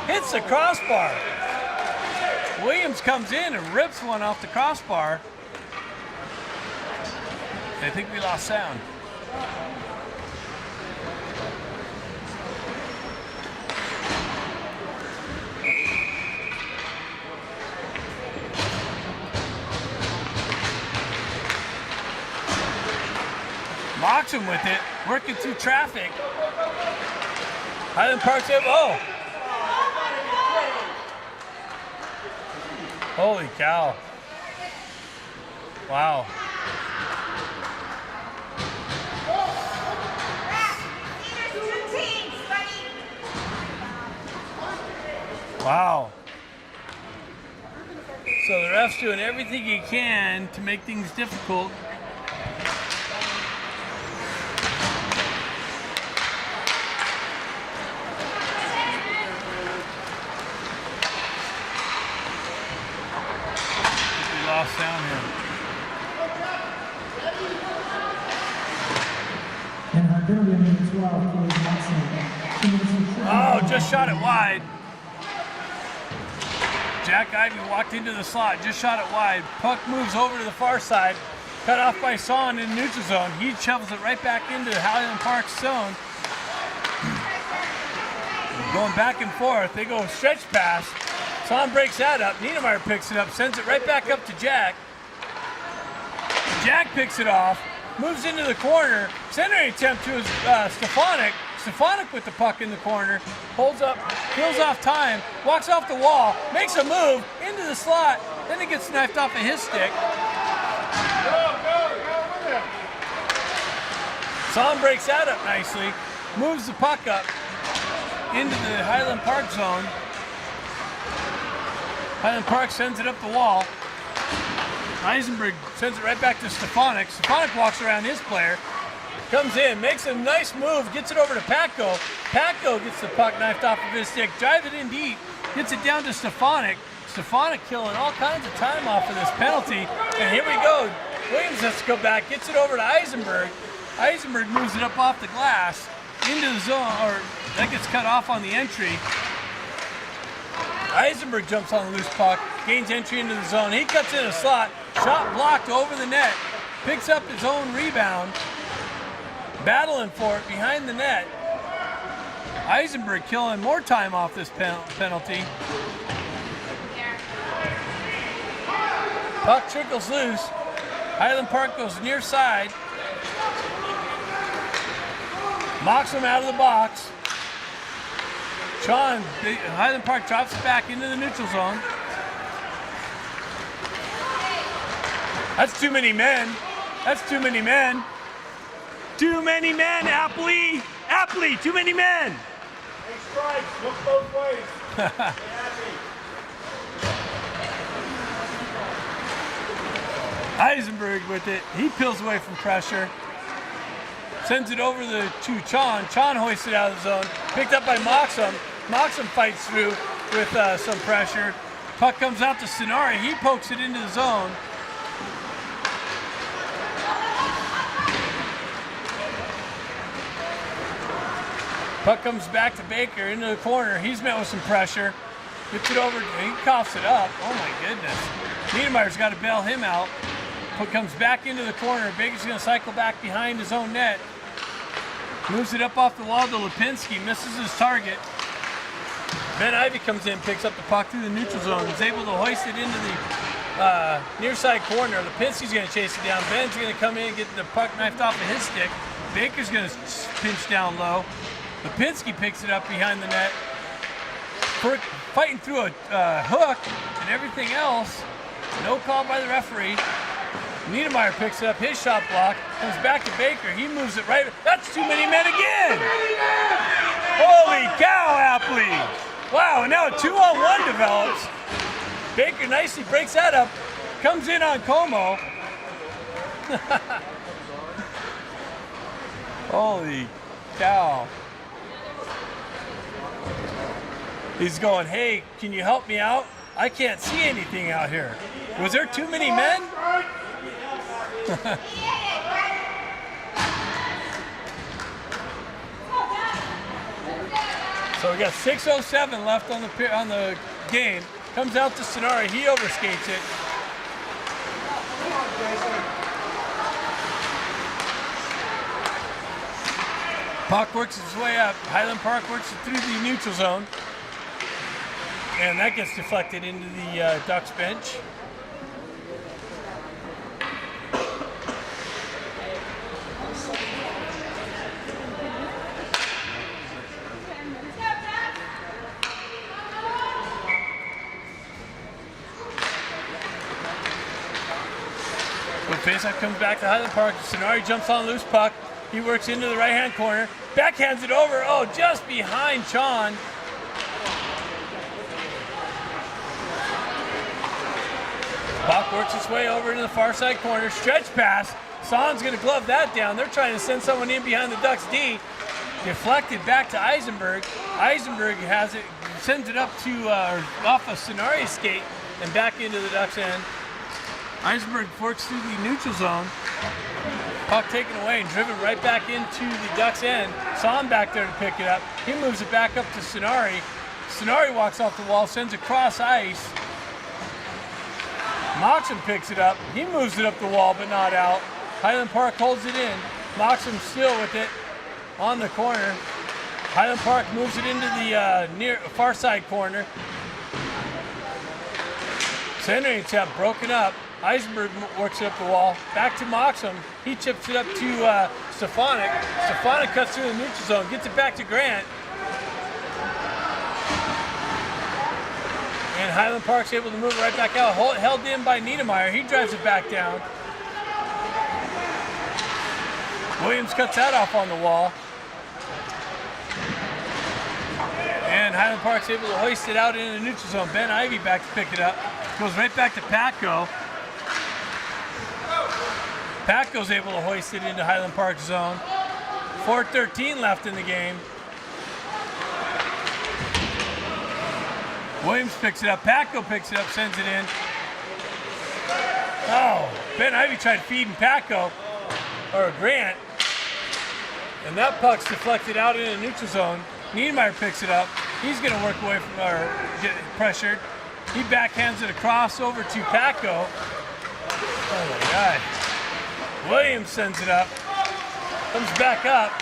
[SPEAKER 1] Hits the crossbar. Williams comes in and rips one off the crossbar. I think we lost sound. Mocks him with it, working through traffic. Highland Park's able, oh! Holy cow. Wow. Wow. So the ref's doing everything he can to make things difficult. Lost sound here.
[SPEAKER 3] And our penalty on number 12 is Watson.
[SPEAKER 1] Oh, just shot it wide. Jack Ivy walked into the slot, just shot it wide. Puck moves over to the far side, cut off by Son in neutral zone. He shovels it right back into Highland Park's zone. Going back and forth, they go stretch pass. Son breaks that up. Niedermeyer picks it up, sends it right back up to Jack. Jack picks it off, moves into the corner. Centering attempt to Stefanik. Stefanik with the puck in the corner, holds up, kills off time, walks off the wall, makes a move into the slot. Then it gets knifed off of his stick. Son breaks that up nicely, moves the puck up into the Highland Park zone. Highland Park sends it up the wall. Eisenberg sends it right back to Stefanik. Stefanik walks around his player, comes in, makes a nice move, gets it over to Patko. Patko gets the puck knifed off of his stick, drives it in deep, gets it down to Stefanik. Stefanik killing all kinds of time off of this penalty. And here we go. Williams has to go back, gets it over to Eisenberg. Eisenberg moves it up off the glass into the zone, or that gets cut off on the entry. Eisenberg jumps on the loose puck, gains entry into the zone. He cuts in a slot, shot blocked over the net, picks up his own rebound, battling for it behind the net. Eisenberg killing more time off this penalty. Puck trickles loose. Highland Park goes near side. Mocks him out of the box. Sean, Highland Park drops it back into the neutral zone. That's too many men. That's too many men. Too many men, Apley. Apley, too many men.
[SPEAKER 2] Hey, strikes. Look both ways.
[SPEAKER 1] Eisenberg with it. He peels away from pressure. Sends it over to Chon. Chon hoists it out of the zone. Picked up by Moxham. Moxham fights through with some pressure. Puck comes out to Sonari. He pokes it into the zone. Puck comes back to Baker into the corner. He's met with some pressure. Gets it over. He coughs it up. Oh my goodness. Niedermeyer's got to bail him out. Puck comes back into the corner. Baker's going to cycle back behind his own net. Moves it up off the wall to Lipinski. Misses his target. Ben Ivy comes in, picks up the puck through the neutral zone. Is able to hoist it into the near side corner. Lipinski's going to chase it down. Ben's going to come in and get the puck knifed off of his stick. Baker's going to pinch down low. Lipinski picks it up behind the net. Fighting through a hook and everything else. No call by the referee. Niedermeyer picks it up, his shot block, comes back to Baker. He moves it right. That's too many men again. Holy cow, Apley. Wow, and now a 2-on-1 develops. Baker nicely breaks that up, comes in on Como. Holy cow. He's going, hey, can you help me out? I can't see anything out here. Was there too many men? So we got 6:07 left on the game. Comes out to Sonari. He overskates it. Puck works its way up. Highland Park works it through the neutral zone. And that gets deflected into the Ducks bench. Faceoff comes back to Highland Park. Sonari jumps on loose puck. He works into the right-hand corner. Backhands it over. Oh, just behind Chon. Puck works its way over into the far side corner. Stretch pass. Son's going to glove that down. They're trying to send someone in behind the Ducks D. Deflected back to Eisenberg. Eisenberg has it, sends it up to off of Sonari's skate and back into the Ducks end. Eisenberg works through the neutral zone. Puck taken away and driven right back into the Ducks end. Son back there to pick it up. He moves it back up to Sonari. Sonari walks off the wall, sends it cross ice. Moxham picks it up. He moves it up the wall, but not out. Highland Park holds it in. Moxham still with it on the corner. Highland Park moves it into the near far side corner. Centering tap broken up. Eisenberg works it up the wall. Back to Moxham. He chips it up to Stefanik. Stefanik cuts through the neutral zone, gets it back to Grant. And Highland Park's able to move it right back out. Held in by Niedermeyer. He drives it back down. Williams cuts that off on the wall. And Highland Park's able to hoist it out into the neutral zone. Ben Ivy back to pick it up. Goes right back to Patko. Patko's able to hoist it into Highland Park zone. 4:13 left in the game. Williams picks it up. Patko picks it up, sends it in. Oh, Ben Ivy tried feeding Patko, or Grant. And that puck's deflected out in the neutral zone. Niedermeyer picks it up. He's going to work away from or get pressured. He backhands it across over to Paco. Oh my God. Williams sends it up. Comes back up.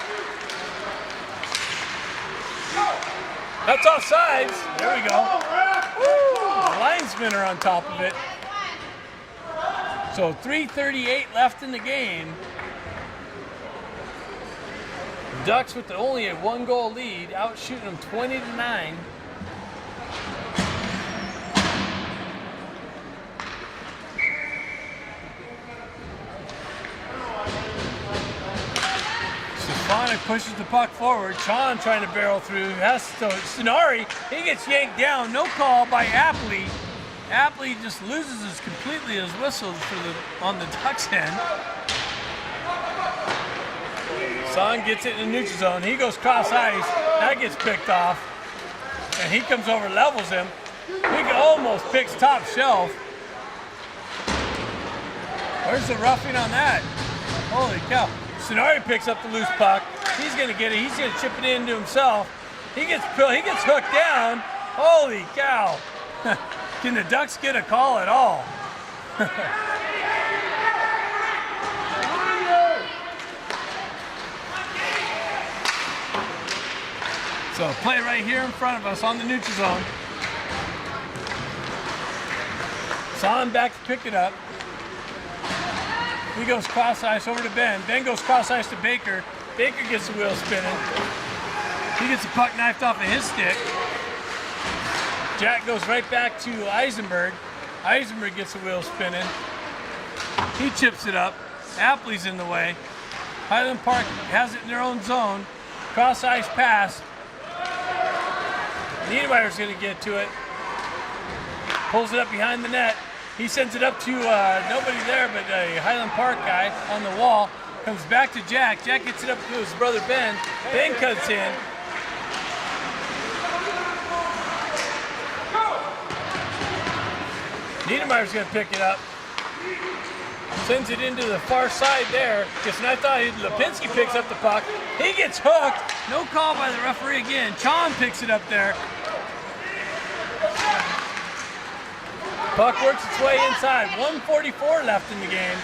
[SPEAKER 1] That's offsides. There we go. Woo! The linesmen are on top of it. So 3:38 left in the game. Ducks with only a 1-goal lead, out shooting them 20-9. Stefanik pushes the puck forward. Sean trying to barrel through. Sonari, he gets yanked down. No call by Apley. Apley just loses completely his whistle on the Ducks end. Son gets it in the neutral zone. He goes cross ice. That gets picked off. And he comes over, levels him. He almost picks top shelf. Where's the roughing on that? Holy cow. Sonari picks up the loose puck. He's going to get it. He's going to chip it into himself. He gets hooked down. Holy cow. Can the Ducks get a call at all? So play right here in front of us on the neutral zone. Son back to pick it up. He goes cross ice over to Ben. Ben goes cross ice to Baker. Baker gets the wheel spinning. He gets the puck knifed off of his stick. Jack goes right back to Eisenberg. Eisenberg gets the wheel spinning. He chips it up. Apley's in the way. Highland Park has it in their own zone. Cross ice pass. Niedermeyer's going to get to it. Pulls it up behind the net. He sends it up to nobody there but a Highland Park guy on the wall. Comes back to Jack. Jack gets it up to his brother Ben. Ben cuts in. Niedermeyer's going to pick it up. Sends it into the far side there. Gets knifed out. Lipinski picks up the puck. He gets hooked. No call by the referee again. Chon picks it up there. Puck works its way inside. 1:44 left in the game.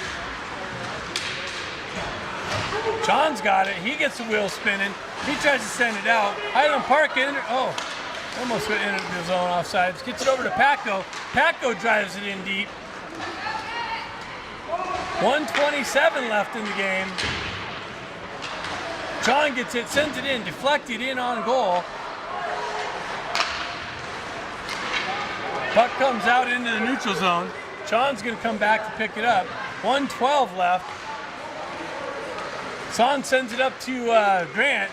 [SPEAKER 1] Chon's got it. He gets the wheel spinning. He tries to send it out. Highland Park almost went into the zone offsides. Gets it over to Paco. Paco drives it in deep. 1:27 left in the game. John gets it, sends it in, deflected in on goal. Puck comes out into the neutral zone. Sean's going to come back to pick it up. 1:12 left. Son sends it up to Grant.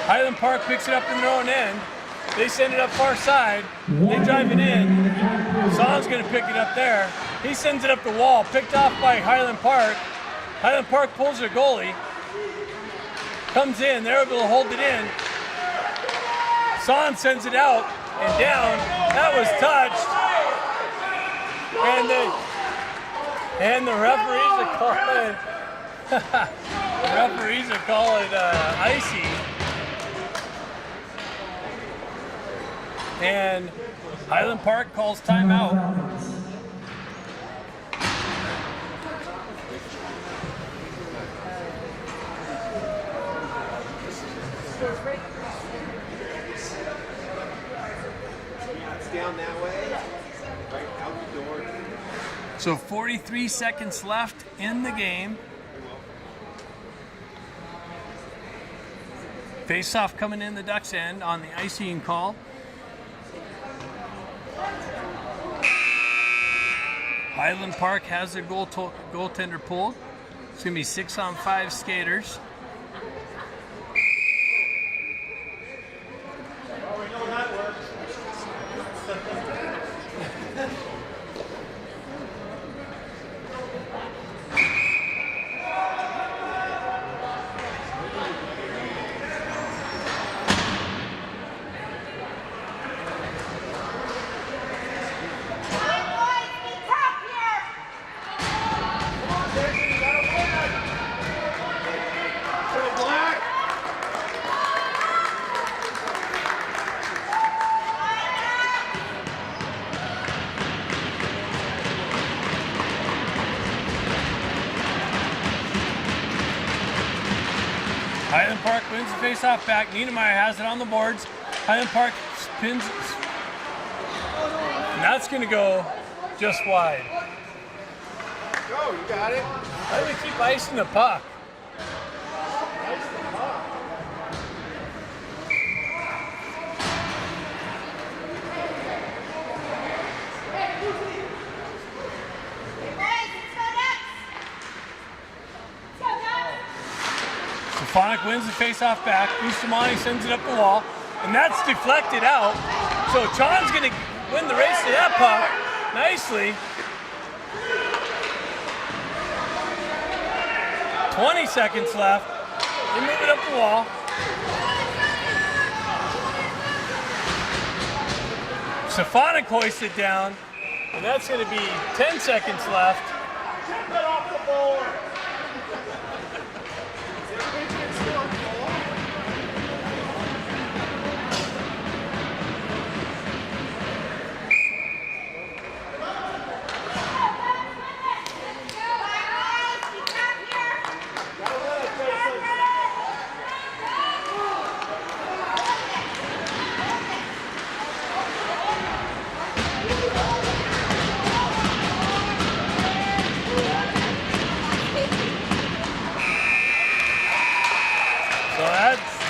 [SPEAKER 1] Highland Park picks it up in their own end. They send it up far side. They drive it in. Son's going to pick it up there. He sends it up the wall, picked off by Highland Park. Highland Park pulls their goalie. Comes in, they're able to hold it in. Son sends it out and down. That was touched. And the referees are calling icy. And Highland Park calls timeout.
[SPEAKER 4] It's down that way, right out the door.
[SPEAKER 1] So 43 seconds left in the game. Face-off coming in the Ducks' end on the icing call. Highland Park has their goaltender pulled. It's going to be 6-on-5 skaters. wins the face-off back. Niedermeyer has it on the boards. Highland Park spins. And that's going to go just wide.
[SPEAKER 4] Go, you got it.
[SPEAKER 1] Why do we keep icing the puck? Stefanik wins the face-off back. Bustamante sends it up the wall, and that's deflected out. So Chon's going to win the race to that puck nicely. 20 seconds left. They move it up the wall. Stefanik hoists it down, and that's going to be 10 seconds left.
[SPEAKER 2] Get that off the board.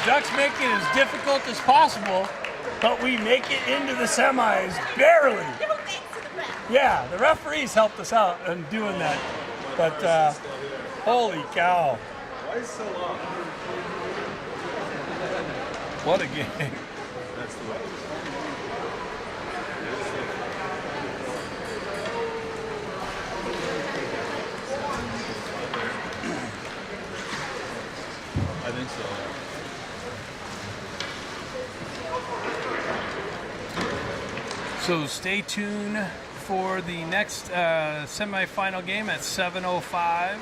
[SPEAKER 1] Ducks make it as difficult as possible, but we make it into the semis barely. Yeah, the referees helped us out in doing that. But holy cow.
[SPEAKER 4] Why is it so long?
[SPEAKER 1] What a game.
[SPEAKER 4] That's the way.
[SPEAKER 5] I think so.
[SPEAKER 1] So stay tuned for the next semifinal game at 7:05.